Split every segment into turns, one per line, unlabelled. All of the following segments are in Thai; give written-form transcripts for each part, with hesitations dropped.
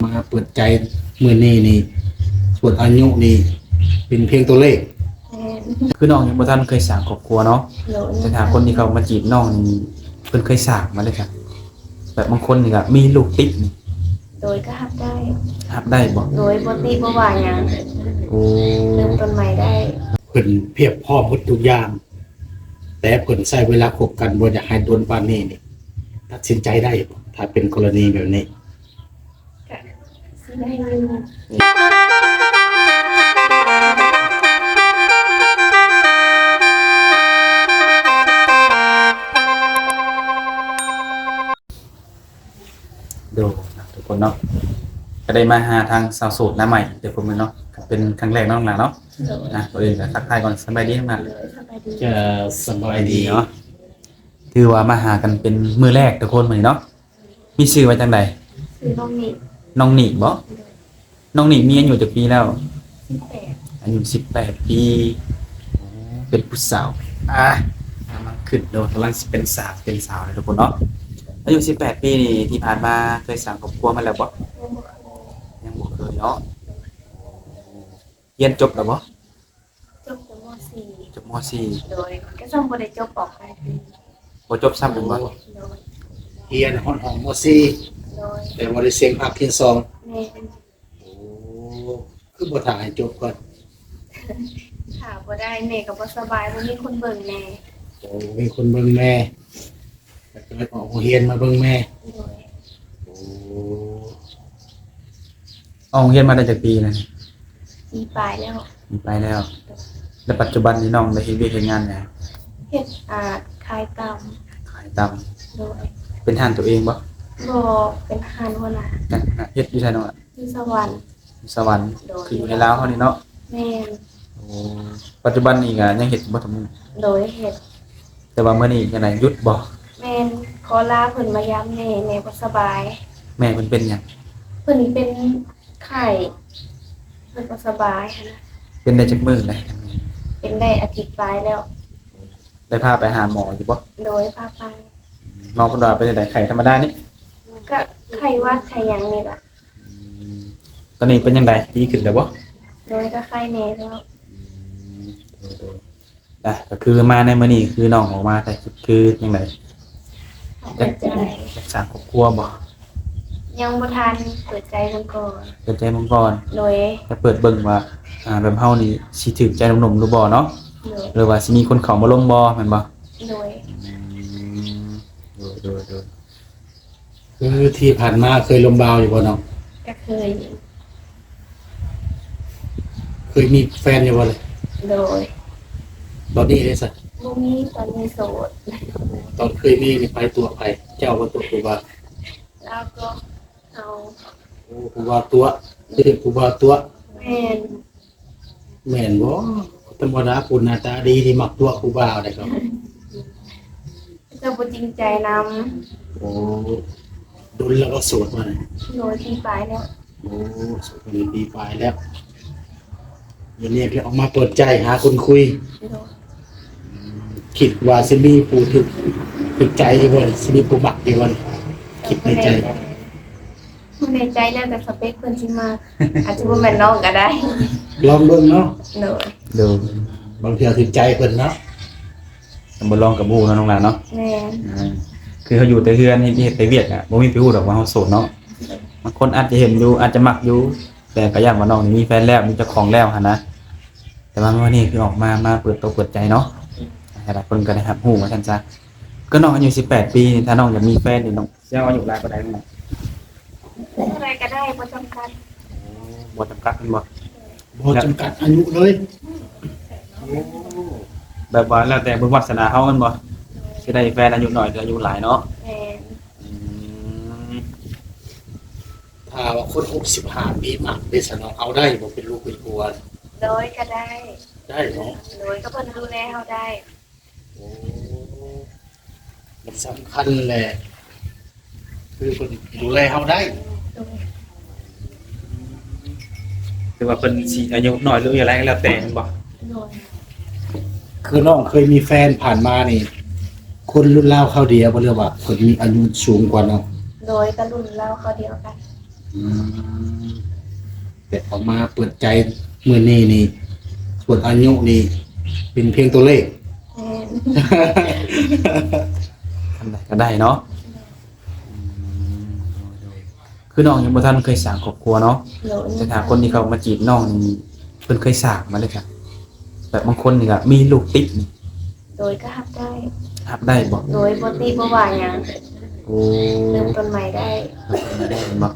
มาเปิดใจมื้อนี้นี่ส่วนอายุนี่เป็นเพียงตัวเลข
แม่น
คือน้องยังบ่ทันเคยสร้างครอบครัวเนาะ
โดย
แต่ถ้าคนที่เขามาจีบน้องนี่เพิ่นเคยสร้างมาเลยครับแบบบางคนนี่ก็มีลูกติดนี่
โดยก็รับได้
รับได้บ่
โดยบ่ติบ่ว่าหยัง
โอ้
เริ่มต้นใหม่ได้
เพิ่นเพียบพร้อมหมดทุกอย่างแต่เพิ่นใช้เวลาคบกันบ่อยากให้โดนปานนี้นี่ตัดสินใจได้บ่ถ้าเป็นกรณีแบบนี้
ก็สิได้อยู่
ดูนะทุกคนเนาะก็ได้มาหาทางสาวโสดหน้าใหม่เดี๋ยวผมเนาะก็เป็นครั้งแรกเนาะน้องหลานเนาะ
โดย
นะตัวเองก็ทักทายก่อนสบายดีทั้งนั้น
โดยสบายดี
จะสบายดี
เนาะถือว่ามาหากันเป็นมื้อแรกทุกคนมื้อนี้เนาะมีชื่อว่าจังได๋
ซื้อน้องนี่
น้องหนิบ่น้องหนิมีอายุจักปีแล้ว
18
อายุ18ปีโอ้เป็นผู้สาวกำลังขึ้นโดนกำลังสิเป็นสาวเลยทุกคนเนาะอายุ18ปีนี่ที่ผ่านมาเคยสร้างครอบครัวมาแล้วบ่ยังบ่เคยเนาะเรียนจบแล้วบ่
จบปม
จบม .4
โดยก็ต้องบ่ได้จบออกไป
บ่จบซ้ำเป็นบ่
โดย
เรียนห้องม .4
โดย
แต่บ่ได้เสียงภาคที่2
แม่น
โอ้คือบ่ถ่ายจบก่อน
ถ้าบ่ได้แม่ก็บ่สบายบ่มีคนเบิ่งแม่
โอ้มีคนเบิ่งแม่แล้วก็เลยออกโรงเรียนมาเบิ่งแม่
โดย
โอ้
เอาโรงเรียนมาได้จักปีนะ
ปีปลายแล้ว
มีไปแล้ว แล้วปัจจุบันนี้น้องได้เฮ็ดเวียกเฮ็ดงานแล้ว
เฮ็ดขายตาม
ขายตาม
โดย
เป็นทานตัวเองบ่
บ่เป็นอาหารหัวหน้า
เฮ็ดอยู่ไสเนาะ
ที่สวรรค์
สวรรค์คืออยู่ในลาวเฮานี่เนาะ
แม่น
โอ้ปัจจุบันนี้ก็ยังเฮ็ดบ่ทุกมื้อ
โดยเฮ็ด
แต่ว่ามื้อนี้จังได๋หยุดบ่
แม่นขอลาเพิ่นมายามแม่แม่บ่สบาย
แม่เพิ่นเป็นหยัง
เพิ่นเป็นไข้เพิ่นบ่สบายหั้นนะ
เป็นได้จักมื้อได้
เป็นได้อาทิตย์ปลายแล้ว
ได้พาไปหาหมออยู่บ่
โดยพาไป
หมอเพิ่นว่าเป็นจังได๋ไข้ธรรมดานี่
ก็ไข้หวัดไข้หยังนี่ล่ะ
ตอนนี้เป็นจังไดดีขึ้นแล้วบ่
โดยก็ไข้แน่แล้ว
ก็คือมาในมื้อนี้คือน้องออกมาแต่คือจังได๋
เปิดใจ
จะสร้างครอบครัวบ่
ยังบ่ทันเปิดใจเพิ่นก่อน
เปิดใจมึงก่อน
โดย
จะเปิดเบิ่งว่าแบบเฮานี่สิถูกใจหนุ่มๆหรือบ่เนาะ
โดย
หรือว่าสิมีคนเข้ามาลงบ่แม่นบ่
โดย
โดย
คือที่ผ่านมาเคยลมบาวอยู่บ่น้อง
ก็เคย
เคยมีแฟนอยู่บ่เลย
โดย
ตอนนี้ได้ซะ
บ่มีตอนนี้โสด
ตอนเคยมีนี่ไปตัวไปเจ้าบ่ตัวผู้ว่า
แล้วก็เอา
โอ้ผู้ว่าตัวคือผู้ว่าตัว
แม่น
แม่นบ่ธรรมดาผู้หน้าตาดีที่มักตัวผู้บ่าวได้ครับ
จะบ่จริงใจนำ
โอ้ดุลแล้วก็โสดมาเลย
โดยที่ปลายแล้ว
โอ้โสดมาปีปลายแล้วเดี๋ยวนี้ก็ออกมาเปิดใจหาคนคุย
โดย
คิดว่าสิมีผู้ถึกใจบ่สิมีผู้มักอยู่บ่คิดในใจ
ในใจแล้วแต่สเปคเพิ่นสิมาอาจจะบ่แม่นน้องก็ได้
ลองเบิ่งเนาะ
โดย
เดี๋ยว
บางเทื่อถึกใจเพิ่นเนาะ
บ่ลองกับหมู่เนาะน้องหลานเนาะ
แม่น
คือเขาอยู่แต่เฮือนเฮ็ดแต่เวียกบ่มีไปฮู้ดอกว่าเฮาโสดเนาะบางคนอาจจะเห็นอยู่อาจจะมักอยู่แต่ก็ย้านว่าน้องนี่มีแฟนแล้วมีเจ้าของแล้วหั่นนะแต่ว่ามื้อนี้คือออกมาเปิดตัวเปิดใจเนาะให้หลายคนก็ได้รับรู้ว่าซั่นซะก็น้องอายุ18ปีนี่ถ้าน้องอยากมีแฟนนี่น้องสิเอาอายุหลายกว่าใดน้อง
อะไรก็ได้บ่จำกัด
บ่จำกัดแม่นบ่
บ่จำกัดอายุเลยโอ้
แบบว่าแล้วแต่บุญวาสนาเฮาแม่นบ่สิได้แฟนอายุน้อยหรืออายุหลายเนาะ
แม่น
อืม
ถ้าว่าคน65ปีมักได้สนองเอาได้บ่เป็นลูกเป็นผัว
โดยก็ได้
ได้เนาะ
โดยก็เพิ่นดูแลเฮาได้
โอ้มันสำคัญแหละคือเพิ่นดูแลเฮาได้
โดย
ถือว่าเพิ่นสิอายุน้อยหรืออายุหลายก็แล้วแต่แม่นบ่
โดย
คือน้องเคยมีแฟนผ่านมานี่ คนรุ่นราวเขาเดียวบ่เรียกว่าคนมีอายุสูงกว่าน้อง
โดยก็รุ่นเราเขาเดียวกัน
โ อืมแต่ออกมาเปิดใจมื้อนี้นี่ส่วนอายุนี่เป็นเพียงตัวเลข
แม่น
ทำได้ก็ได้เนาะคือน้องยังบ่ทันเคยสร้างครอบครัวเนาะ
โดย
แต่ถ้าคนที่เขามาจีบน้องนี่เพิ่นเคยสร้างมาเลยครับแบบบางคนนี่ก็มีลูกติดนี่
โดยก็รับได้
รับได้บ่
โดยบ่ติบ่ว่าหยัง
โอ้
เริ่มต้นใหม่ได้
ได้บ่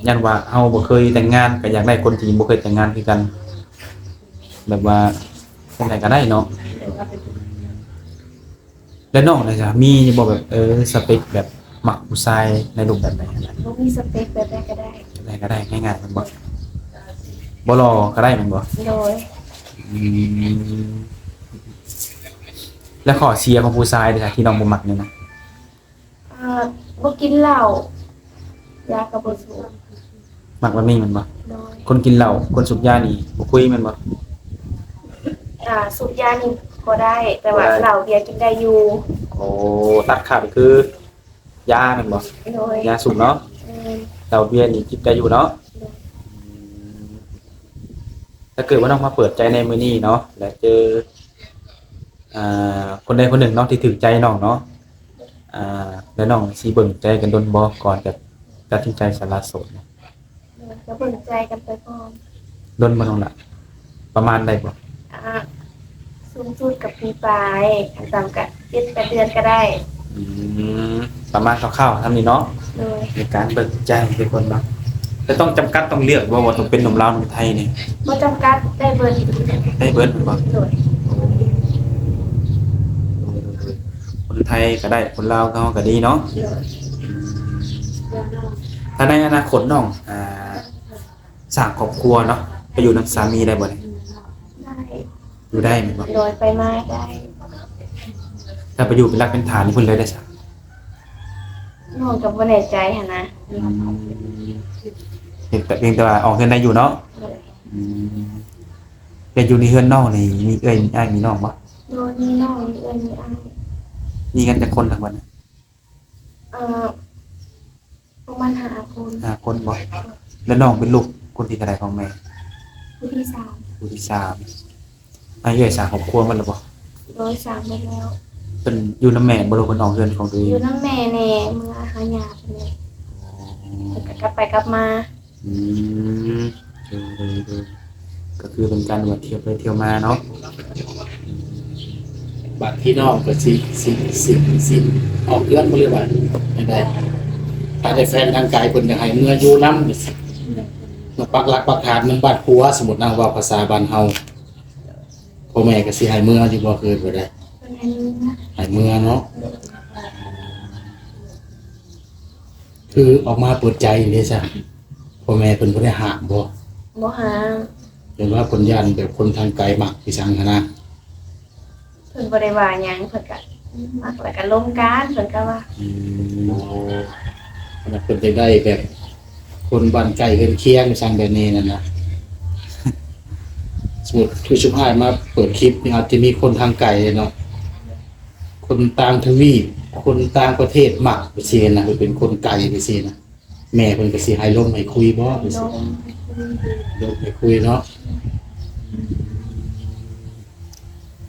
ยันว่าเฮาบ่เคยแต่งงานก็อยากได้คนที่บ่เคยแต่งงานคือกัน แบบว่าจังไดก็ได้เนาะแล้วน้องน่ะจ้ะมีบ่แบบสเปคแบบมักผู้ชายในรูปแบบไหนอะไร
บ่มีสเปคแบบใดก็ได้
อะไรก็ได้ง่ายๆมันบ่บ่รอก็ได้มันบ่
โดย
อืมแล้วข้อเสียของผู้ชายเด้อจ้ะที่น้องบ่มักนี่นะ
บ่กินเหล้ายาก็บ่สูบ
มักแบบนี้มันบ่
โดย
คนกินเหล้าคนสูบยานี่บ่คุยแมันบ่
สูบยานี่บ่ได้ แต่ว่า
บ่ได้
เหล้าเบียร์กินได้อยู่
โอ้ตัดขาดคือยาแมันบ่
โดย
ยาสูบเนาะ
เออ
เหล้าเบียร์นี่กินได้อยู่เนาะถ้าเกิดว่าน้องมาเปิดใจในมื้อนี้เนาะแล้วเจอคนใดคนหนึ่งเนาะที่ถูกใจน้องเนาะแล้วน้องสิเบิ่งใจกันดนบ่ก่อนจะตัดสินใจสละโสดเนี่ย
ก็เบิ่งใจกันไปก่อน
ดนบ่น้องล่ะประมาณใดบ่
สูงสุดกับปีปลายขั้นต่ำกับ7-8 เดือนก็ได้
อืมประมาณคร่าวๆทำนี่เนาะ
โดย
ในการเบิ่งใจเป็นคนเนาะแต่ต้องจำกัดต้องเลือกว่าต้องเป็นหนุ่มลาวหนุ่มไทยนี่
บ่จำกัดได้เบิด
ได้เบิดบ่
โดย
คนไทยก็ได้คนลาวก็ดีเนาะ
โดย
ถ้าในอนาคตน้องสร้างครอบครัวเนาะไปอยู่นำสามีได้บ่เนี่ย
ได้
อยู่ได้แม่นบ่
โดยไปมาได้
ถ้าไปอยู่เป็นรักเป็นฐานนี่เพิ่นเลยได้ซะ
น้องกับบ่แน่ใจหั่นนะ
เห็นแต่เพียงแต่ว่าออกเฮือนได้อยู่เนาะ
โดย
เป็นอยู่ในเฮือนน้องนี่มีเอ้ยมีอ้ายมีน้องบ่
โดยมีน้องมีเอื้อนมีอ้าย
มีกันจักคนทั้งวัน
ประมาณ5 คน
5คนบ่แล้วน้องเป็นลูกคนที่เท่าใดของแม่
ผู้ที่สาม
ผู้ที่สามอ้ายเอ้ยสร้างครอบครัวมันแล้วบ่
โดย3ไปแล้ว
เป็นอยู่น้ำแม่บ่รู้เพิ่นออกเฮือนของตัวเอ
อง ยู่น้ำแม่แน่เมื่อหาหยาไปเลยแล้วก็กลับไปกลับมา
อืมก็คือเป็นการเที่ยวไปเที่ยวมาเนาะ
บัดพี่น้องก็สิออกเรือนบ่เรียกว่าไม่ได้ถ้าได้แฟนทางกายเพิ่นอยากให้เมื่ออยู่นำมาปักหลักปักฐานมันบ้านผัวสมมุตินะว่าภาษาบ้านเฮาพ่อแม่ก็สิให้เมื่ออยู่บ่เคยบ่ได้
เป็นอันนี้นะ
ให้เมื่อเนาะคือออกมาเปิดใจนี่ซะพ่อแม่เพิ่นบ่ได้ห้ามบ่
บ่หา
เห็นว่าคนย่านแบบคนทางไกลมักสิสั่งหั้นนะ
เพิ่นบ่ได้ว่าหยังเพิ่นก็มักแล้วก็ลงการเพิ่นก็ว่า
มันเป็นไปได้แบบคนบ้านไกลเฮือนเคียงสั่งแบบนี้นั่นนะสมมุติคือชุมอ้ายมาเปิดคลิปนี่อาจจะมีคนทางไกลเนาะคนต่างทวีปคนต่างประเทศมักไปซี่นะเป็นคนไกลไปซี่นะแม่เพิ่นก็สิให้ลงให้คุยบ่ไป
ล
ซี่
ง
ลงให้คุยเนาะ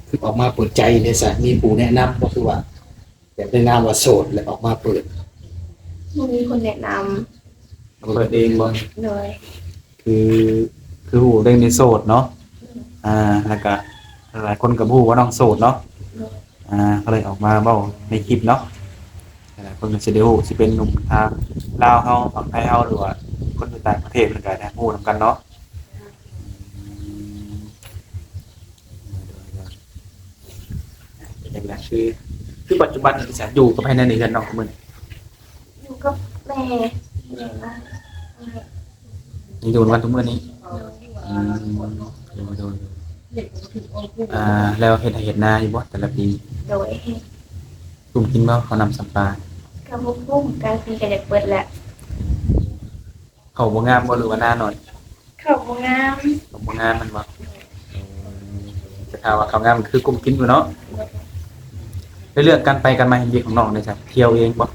คือออกมาเปิดใจเนี่ยซะมีผู้แนะนำก็คือว่าอยากได้นามว่าโสดแล้วออกมาเปิด
บ่มีคนแนะนำ
เปิดเองบ่
โดย
คือฮู้เรื่องในโสดเนาะแล้วก็หลายคนก็ฮู้ว่าน้องโสดเนาะก็เลยออกมาเว้าในคลิปเนาะหลายคนก็สิได้ฮู้สิเป็นหนุ่มทางลาวเฮาฝั่งไทยเฮาหรือว่าคนอยู่ต่างประเทศเพิ่นก็ได้ฮู้นำกันเนาะอย่างนั้นคือปัจจุบันนี่จะอยู่กับภายในเรือนน้องมื้อนี้
อยู่กับแม่แม่ว่า
ยังอยู่กันทุกมื้อนี้โดยแล้วเฮ็ดนาอยู่บ่แต่ละปี
โดย
กลุ่มกินบ่เขาวนำสัมปลา
กับบ่ปุ้มการกินก็อยากเปิดแหละ
เขาบ่งามบ่หรือว่าหน้าหน่อย
เข้าบ่งาม
เขาบ่งามมันบ่จะถามว่าเขางามมันคือกลุ่มกินอยู่เนาะในเรื่องการไปกันมาเฮ็ดเวียกของน้องได้จ้ะเที่ยวเองบ่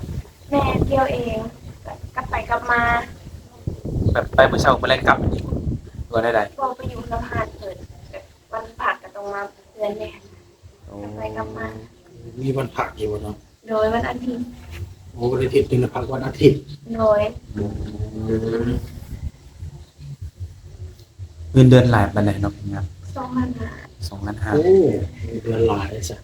แม่เที่ยวเองกลับไปกลับมา
แบบไปมื้อเช้ามื้อแลงกลับอีกบ่ได้ใด
บอกไปอยู่สะพานเกิดวันผักก็ต้องมาเดือนเนี่ย
โอ้
ไปกลับมา
มีวันพักอยู่เนาะ
โดยวันอาทิตย์
โอ้วันอาทิตย์นึงพักวันอาทิตย์
โดย
เงินเดือนหลายปานใดเนาะครับ
2,500
2,500
โอ้เดือนหลายซะ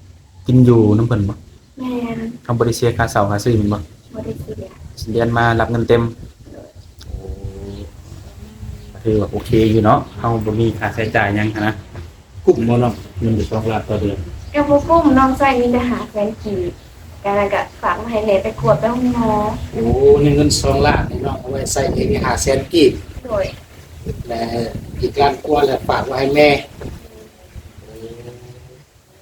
กินอยู่น้ำเพิ่นบ่
แม่น
ทำบ่ได้เสียค่าเช่าค่าซื้อแม่นบ่
บ่ได้เสีย
เดือนมารับเงินเต็มคือว่าโอเคอยู่เนาะเฮาบ่มีค่าใช้จ่ายหยังหั้นนะ
กุ้มบ่เนาะเงินอยู่2 ล้านต่อเดือน
แกบ่กุ้มน้องใส่มีแต่หาแฟนกีบกันแล้วก็ฝากมาให้แม่ไปกวดไปห้องหมอ
โอ้นี่เงิน2 ล้านนี่เนาะเอาไว้ใส่เองนี่500,000กีบ
โดย
และอีกล้านกว่าแล้วฝากไว้ให้แม่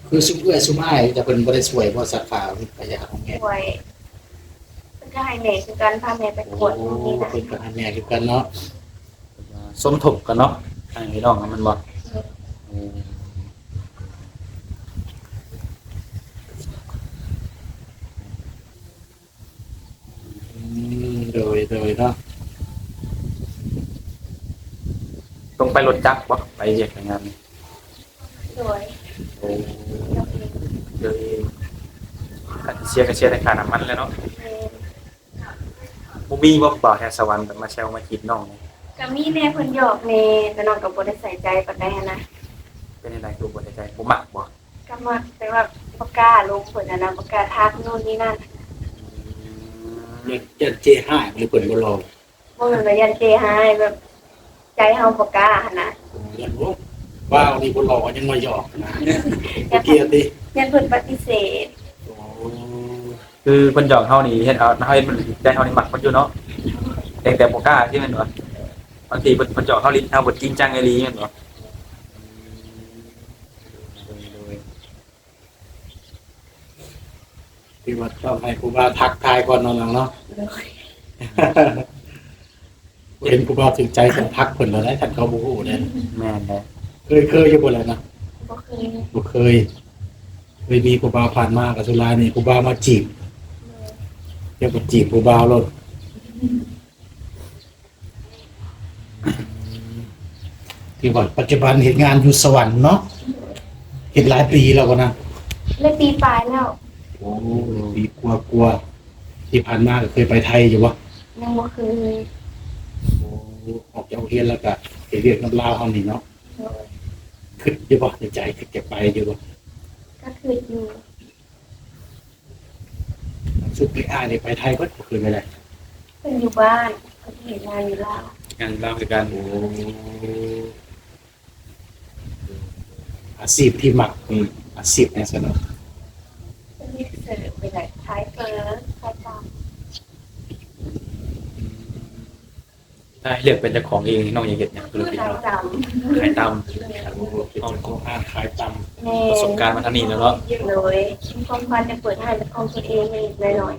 คือซุมเอื้อซุมอ้ายจะเพิ่นบ่ได้ช่วยบ่สักฝาไปหาของแม่
ป่วยเพิ่นก็ให้แม่คือกันพาแม่ไปกวดนู่นนี่นะ
เพิ่นก็ให้แม่คือกันเนาะ
สมทบกันเนาะทางพี่น้องกันมันบ่
โดยเนาะ
ต้องไปรถจักรบ่ไปเรียกงานนี่
โดย
โอ้
ยกเอง
เดี๋ยวค่าเสียก็เสียแต่ค่าน้ำมันแหล้วเนาะ
แม่
บ่มีบ่บ่าวแถวสวรรค์แบบมาแซวมาคิดน้องนี่
ก็มีแม่เพิ่นหยอกแม่แต่น้องก็บ่ได้ใส่ใจปานใดหันนะ
เป็นจังไดคือบ่ได้ใจบ่มักบ่
ก็มักแต่ว่าบ่กล้าลงเพิ่นน่ะนะบ่กล้าทักนู่นนี่นั่น
ยันเจห้าหรือเพิ่นบ่รอ
บ่แม่นว่ายันเจหายแบบใจเฮาบ่กล้าหันน่ะ
ยันบ่ว้าวนี่บ่รอยังมาหยอกนะเกียรติ
ยันเพิ่นปฏิเสธ
โอ้
คือเพิ่นหยอกเฮานี่เฮ็ดเอาเฮาเฮ็ดมันใจเฮานี่มักมันอยู่เนาะแต่บ่กล้าที่แม่นบ่บางทีเพิ่นหยอกเฮาลิ้นเฮาบ่จริงจังอีหลีแม่นบ่
ที่ว่าต้องให้ครูบาทักทายก่อนเนาะเนาะ เห็นครูบาถึงใจสันทักเพิ่นแล้วได้ท่านเขาบ่ฮู้เด้
แม่นแหละ
เคยอยู่บ่แล้วนะ
บ่เคย
บ่เคยมีครูบาผ่านมากับสุรานี่ครูบามาจีบเดี๋ยวไปจีบครูบาโลดที่ว่าปัจจุบันเฮ็ดงานอยู่สวรรค์เนาะเฮ็ดหลายปีแล้วก็นะ
เลยปีปลายแล้ว
โอ้ปีกลัวที่ผ่านมาก็เคยไปไทยอยู่บ่
ยังบ่เคย
โอ้ออกจากโรงเรียนแล้วก็ไปเรียนน้ำลาวเฮานี่เนาะ
โดย
คิดอยู่บ่ในใจคิดจะไปอยู่บ่
ก็คืออยู่
สุดที่อ้ายนี่ไปไทยเบิดบ่เคยไปได้
เพิ่นอยู่บ้านเพิ่นเฮ็ดงานอยู่ลาว
งานเราคือกัน
โอ้อาชีพที่มักอาชีพเนี่ยซะเนาะ
เพิ่นเฮ็ดเสิร์ฟไปได้ขายเฟอขายตาม
ถ้าให้เลือกเป็นเจ้าของเองน้องอยากเฮ็ดหยังคือ
ขาย
เป็น
ตาม
ขายตาม
โอ้เป็นเจ้าของห้างขายตำ
แม่
ประสบการณ์มาทางนี้แล้วเนาะ
เลยมีความฝันจะเปิดห้างเป็นของตัวเองเลยหน่อย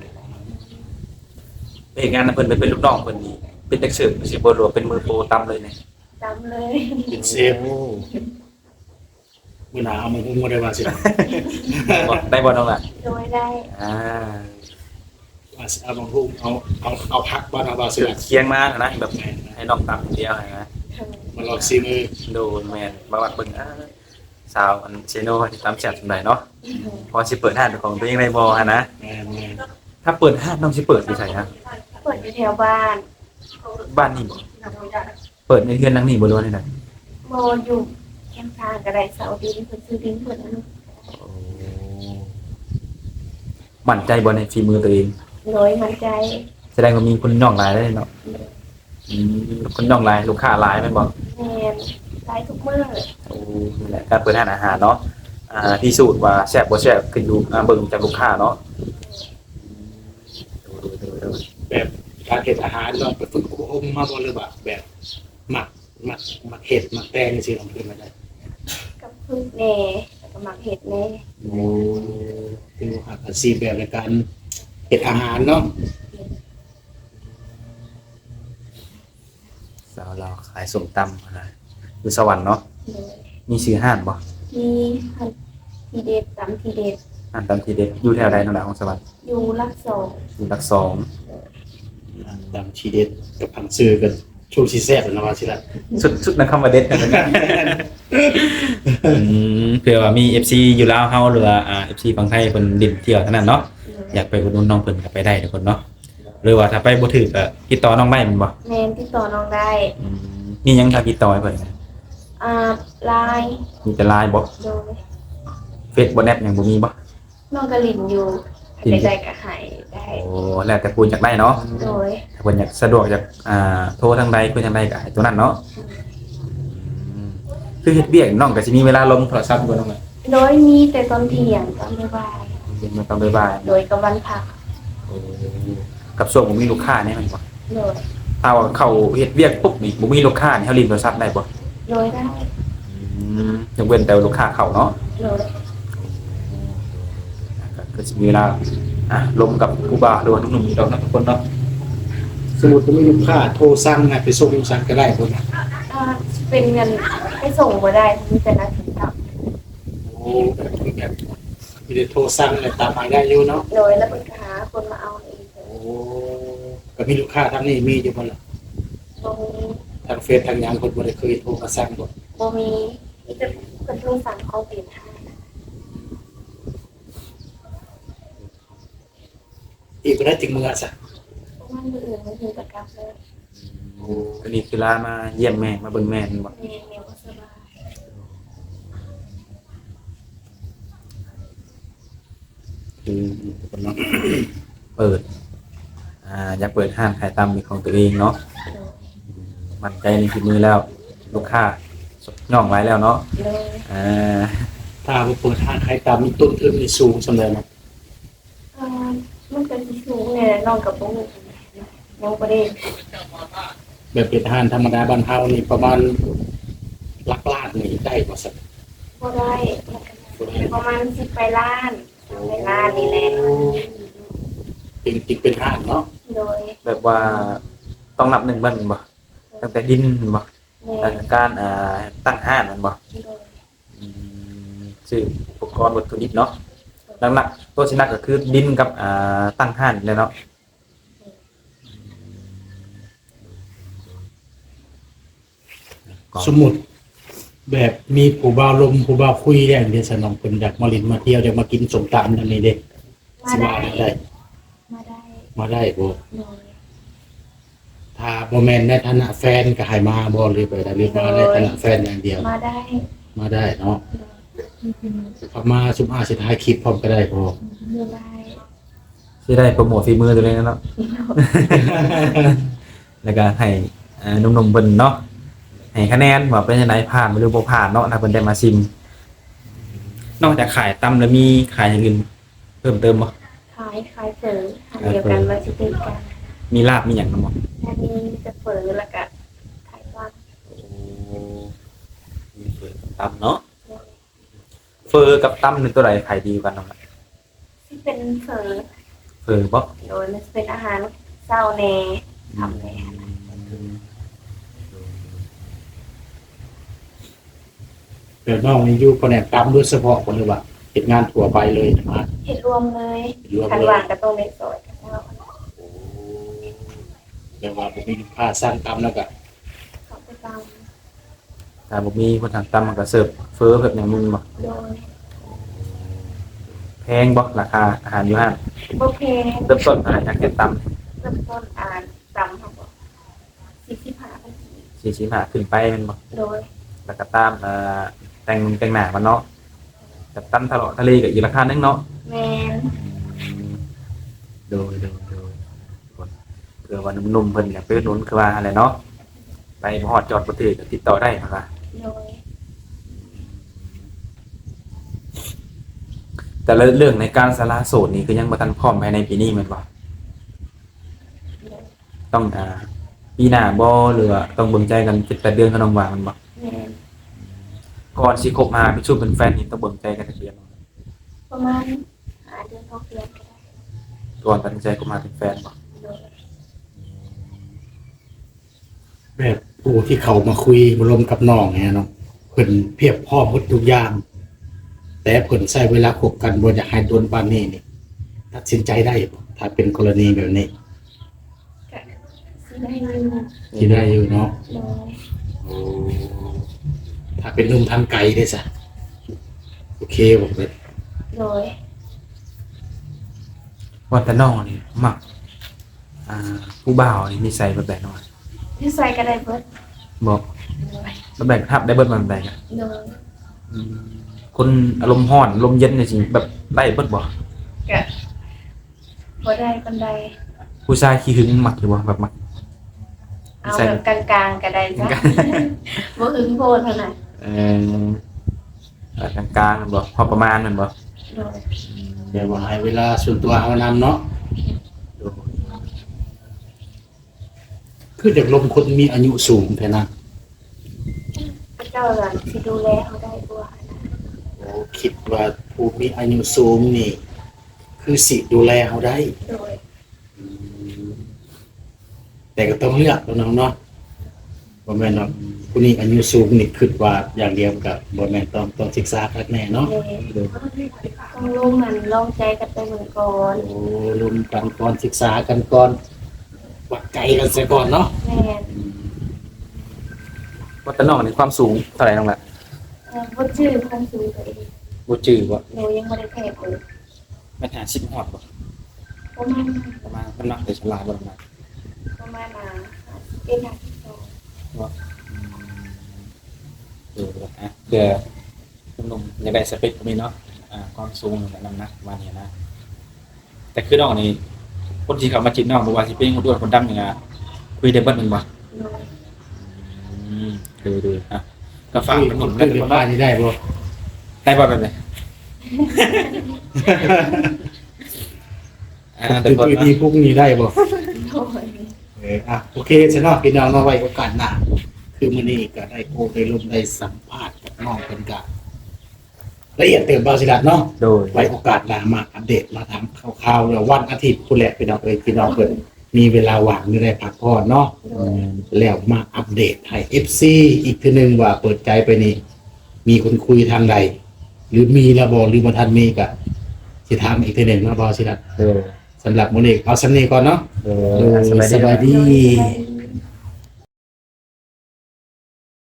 ไปเฮ็ดงานนำเพิ่นเป็นลูกน้องเพิ่นนี่เป็นเด็กเสิร์ฟสิบ่รู้ว่าเป็นมือโปรตำเลยเนี่ย
ๆจำเลย
เป็นเซฟมื้อหน้าเอามาฮู้บ่ได้ว่าสิ
บ่ได้บ่น้องล่ะ
โดยได้
อ่า
ว่าสิเอามาฮู้เอาพักบ่นะว่าสิ
เคียงมานะแบบให้น้องตำเดียวให้นะ
มาลองซีมือ
โดนแม่นมาวัดเบิ่งสาวอันเชโนที่ตำแซ่บจังไดเนาะพอสิเปิดห้างเป็นของตัวเองได้บ่หั่นนะ
แม่น
ถ้าเปิดห้างน้องสิเปิดอยู่ไสฮะ
เปิดอยู่แถวบ้าน
บ้านนี่บ่เปิดในเฮือนหลังนี้บ่รู้ว่าได้ได
โมอยู่แคมป์ทางกระไดเสาดินเพิ่นซื้อดินเพิ่นนั่น
มั่นใจบ่ในฝีมือตัวเอง
โดยมั่นใจ
แสดงว่ามีคนย่องหลายได้เนาะคนย่องหลายลูกค้าหลายแม่นบ่
แม่นไลฟ์ทุกมื้อ
โอ้นี่แหละการเปิดร้านอาหารเนาะพิสูจน์ว่าแซ่บบ่แซ่บขึ้นอยู่เบิ่งจากลูกค้าเนาะ
แบบการเฮ็ดอาหารลองไปฝึกอบรมมาบ่หรือว่าแบบหมักเห็ดหมักแตงจังซี่ลองเพิ่นมาได้
กับพึ่งแน่แล้วก็หมักเห็ดแน่
โอ้คือว่าอาชีพแบบในการเฮ็ดอาหารเนาะ
สาวเราวขายส้มตำนะอยู่สวรรค์เนาะ
โดย
มีชื่อห้านบ่
มีหันทีเด็ดตำทีเด็ด
ห้านตำทีเด็ดอยู่แถวใดนั่นล่ะของสวรรค์
อยู่รักสอง
อยู่หลักสอง
ตามชีเด็ดกับพันซื้อกัน ช่วงสิแซ่บนะว่าสิล่ะ
สุดนะคำว่าเด็ดนะเผื่อว่ามี FC อยู่ลาวเฮาหรือว่าFC ฝั่งไทยเพิ่นดินเที่ยวเท่านั้นเนาะอยากไปอุดหนุนน้องเพิ่นก็ไปได้ทุกคนเนาะหรือว่าถ้าไปบ่ถูกก็ติดต่อน้องไม้แม่นบ่
แมนติดต่อน้องได้
นี่ยังถ้าติดต่อให้เพิ่น
ไลน์
มีแต่ LINE บ่
โดย
เฟซบ่แนบหยังบ่มีบ่
น้องกะลินอยู่ใดๆก็ใหายได้
โอ้แล้วแต่คุณอยากได้เนาะ
โดย
ถ้าเพิ่นอยากสะดวกอยากโทรทางใดคุยทางใดก็ให้ตัวนั้นเนาะคือเฮ็ดเวียกน้องก็สิมีเวลาลงโทรศัพท์บ่น้อง
โดยมีแต่ตอนเที่ยงตอนบ่าย
เย็นมาตอนบ่าย
ๆโดยกับวันพัก
ๆกับช่วงบ่มีลูกค้าเนี่ยมันบ่
โดย
ถ้าว่าเข้าเฮ็ดเวียกปุ๊บนี่บ่มีลูกค้านี่เฮาลินโทรศัพท์ได้บ่
โดยได้
ยกเว้นแต่ลูกค้าเข้าเนาะ
โดย
ก็สิมีเวลาลงกับผู้บ่าวหรือว่าหนุ่มๆอีกดอกเนาะทุกคนเนาะ
สมมุติว่ามีลูกค้าโทรสั่งให้ไปส่งสั่งก็ได้พุ่นน่ะ
เป็นเงินให้ส่งบ่ได้มีแต่นาทีกลับ
โอ้แบบมีได้โทรสั่งแล้วตามหาได้อยู่เนาะ
โดยแล้วเพิ่นก็หาคนมาเอาเอง
โอ้ก็มีลูกค้าทางนี้มีอยู่บ่ล่ะ
บ่มี
ทางเฟซทางหยังเพิ่นบ่ได้เคยโทรมาสั่งบ่
บ่มีมีแต่เพิ่นโทรสั่งเขาเปลี่ยนให้
อีกบ่ได้ถึงมื้อซะ
เพราะว่ามื้ออื่นมันถึงจะกลับเลย
ก็นี่คือลามาเยี่ยมแม่มาเบิ่งแม่นบ่
แม่แม่บ่สบาย
คือทุกคนเนาะเปิดอยากเปิดห้างขายตำเป็นของตัวเองเนาะ
โดย
มั่นใจในฝีมือแล้วลูกค้าย่องไว้แล้วเนาะ
โดย
ถ้าบ่เปิดร้านขายตามมีต้นทุนนี่สูงสำหรับนะ
มันก็สิสูงแน่น้องกับบ่ฮู้ยังบ่ได้
แบบเป็นร้านธรรมดาบ้านเฮานี่ประมาณหลักล้านนี่ได้บ่สัก
บ่ได้ประมาณ10ไปล้านไปล้านนี่แหละ
เป็นห้างเนาะ
โดย
แบบว่าต้องนับหนึ่งบันบ่ตั้งแต่ดินบ่
แม่
ตั้งแต่การตั้งห้างมันบ่
โดย
ซื้ออุปกรณ์วัตถุดิบเนาะหลักๆตัวสินักก็คือดินกับตั้งห้างเลยเนาะ
สมมุติแบบมีผู้บ่าวลมผู้บ่าวคุยได้เดี๋ยวสนองเพิ่นอยากมาลินมาเที่ยวอยากมากินสมตำนั่นนี่เด้
มา
สิ
ได้
ว่าได้
มาได้
มาได้บ่
โดย
ถ้าบ่แม่นในฐานะแฟนก็ให้มาบ่หรือไปได้หรือมาในฐานะแฟนอย่างเดียว
มาได้
มาได้เนาะ
โดย
พอมาสุมอาสิถ่ายคลิปพร้อมก็ได้บ่
ไม่ได้
สิได้โปรโมทฝีมือตัวเองเนาะ แล้วก็ให้หนุ่มๆเพิ่นเนาะให้คะแนนว่าเป็นจังไดผ่านหรือบ่ผ่านเนาะถ้าเพิ่นได้มาชิมนอกจากขายตำแล้วมีขายอย่างอื่นเพิ่มเติมบ่
ขายเฝออันเดียวกันมาสิติดกัน
มีลาบมีหยังนำบ่
อันนี้จะเฝอแล้วก็ขายว่าง
มีเฟอกับตำเนาะเฟอกับตำนี่ตัวใดขายดีกว่ากันเนาะ
ที่เป็นเฝอ
เฟอบ่
โดยมันเป็นอาหารเศร้าแน่ทำแน่
เดี๋ยวน้องนี่อยู่แผนกตำโดยเฉพาะบ่หรือว่าเฮ็ดงานทั่วไปเลยมา
เห็ดรวมเลย
รวม
ขัน
เลย
หวานก็ต้องในซอยกันเจ้า
เรียกว่าบ่มีลูกค้าสั่งตำแล้วก็
เขาไปตาม
ถ้าบ่มีคนทางตำมันก็เสิร์ฟเฟอแบบอย่างนึงบ่
โดย
แพงบ่ราคาอาหารอยู่ห้าง
โอเค
เริ่มต้นอาหารจากเฮ็ดตำ
เริ่มต้นอ่านตำเขาบอก45 นาที
45ขึ้นไปแม่นบ่
โดย
แล้วก็ตามแต่งหน้ามันเนาะกับตำทะเลก็อีกราคานึงเนาะ
แมน
โดยเผื่อว่าหนุ่มๆเพิ่นอยากไปอุดหนุนคือว่าอะไรเนาะไปบ่ฮอดจอดบ่ถึกก็ติดต่อได้ครับ
โดย
แต่ละเรื่องในการสละโสดนี่คือยังบ่ทันพร้อมภายในปีนี้แม่นบ่ต้องปีหน้าบ่หรือว่าต้องเบิ่งใจกัน7-8เดือนก็ต้องว่ามันบ่
แมน
ก่อนสิคบหาเป็นชู้เป็นแฟนนี่ต้องเบิ่งใจกันจักเดือน
ประมาณ5 เดือน6 เดือนก็ได้
ก่อนตัดสินใจคบหาเป็นแฟนบ่
โดย
แบบผู้ที่เขามาคุยมาลมกับน้องเนี่ยเนาะเพิ่นเพียบพร้อมหมดทุกอย่าง แต่เพิ่นใช้เวลาคบกันบ่อยากให้โดนปานนี้นี่ตัดสินใจได้บ่ถ้าเป็นกรณีแบบนี้
ก็ ที่ได้อยู่
ที่ได้อยู่เนาะ
โดย
โอ้ถ้าเป็นหนุ่มทางไกลได้ซะโอเคบอกเลย
โดย
ว่าแต่น้องนี่มักผู้บ่าวนี่นิสัยแบบใดน้อย
ที่ใส่ก็ได้เบิด
บอก
โดย
แบบใดทับได้เบิดมาแบบใดกัน
โดย
คนอารมณ์ร้อนอารมณ์เย็นนี่สิแบบได้เบิดบ่
กะบ่ได้ปานใด
ผู้ชายขี้หึงมักอยู่บ่แบบมัก
เอาแบบกลางๆก็ได้จ้ะบ่หึงโพดเท่านั้น
เออกลางๆบ่พอประมาณนั่นบ่
โดย
เดี๋ยวว่าให้เวลาส่วนตัวเอานำเนาะคือจากลมคนมีอายุสูงแท้นะ
พระเจ้าหลานสิดูแลเขาได้กว่านะ
โอ้คิดว่าผู้มีอายุสูงนี่ คือสิดูแลเขาได้
โดย
แต่ก็ต้องเลือกแล้วเนาะบ่แม่นว่าผู้นี้อายุสูงนี่คิดว่าอย่างเดียวกับบ่แม่นต้องศึกษากันแน่เนาะ
ต้องร่วมมันลองใจกันไปเหมือนก่อน
โอ้รวมกันก่อนศึกษากันก่อนวัดใจกันซะก่อนเนาะ
แม่น
ว่าแต่น้องนี่ความสูงเท่าไหร่น้องล่ะ
บ่ชื่อความสูงตัวเอง
บ่จื้อบ่
หนูยังบ่ได้แพ้เลย
แม่นหา10ฮอดบ่
ประมาณ
ประมาณมันมักแต่ฉลาดบ่ประมาณ
ประมาณเป็นทางที่สอง
เพื่อหนุ่มๆอยากได้สเปคแบบนี้เนาะความสูงและน้ำหนักประมาณนี้นะแต่คือน้องนี่คนที่เขามาจีบน้องบ่ว่าสิเป็นคนอ้วนคนดำนี่ก็คุยได้เบิดแม่นบ่
โดย
ดูก็ฝากเป็นหนุ่ม
ได้
ได้
เดี๋
ทุ
ย
ก
ว
คน
บ้านนี้ได้บ่
ได้บ่แบบนี้ทุกคน
คือดีพวกนี้ได้บ่
โดย
โอเคฉันเนาะพี่น้องมาไว้โอกาสหน้าคือมื้อนี้ก็ได้โอ้ได้ร่วมได้สัมภาษณ์กับน้องเพิ่นก็ละเอียดเติมบ่าวสิรัตน์เนาะ
โดย
ไว้โอกาสหน้ามาอัปเดตมาทำข่าวๆแล้ววันอาทิตย์พุ่นแหละพี่น้องพี่น้องเพิ่นมีเวลาว่างมีได้พักผ่อนเนาะ
โดย
แล้วมาอัปเดตให้ FC อีกทีหนึงว่าเปิดใจไปนี่มีคนคุยทางใด หรือมีแล้วบ่หรือบ่ทันมีก็สิถามอีกทีหนึงเนาะบ่าวสิรัตน์
เออ
สำหรับมื้อนี้เอาสำนี้ก่อนเนาะ
เออ
สบายดี
โดย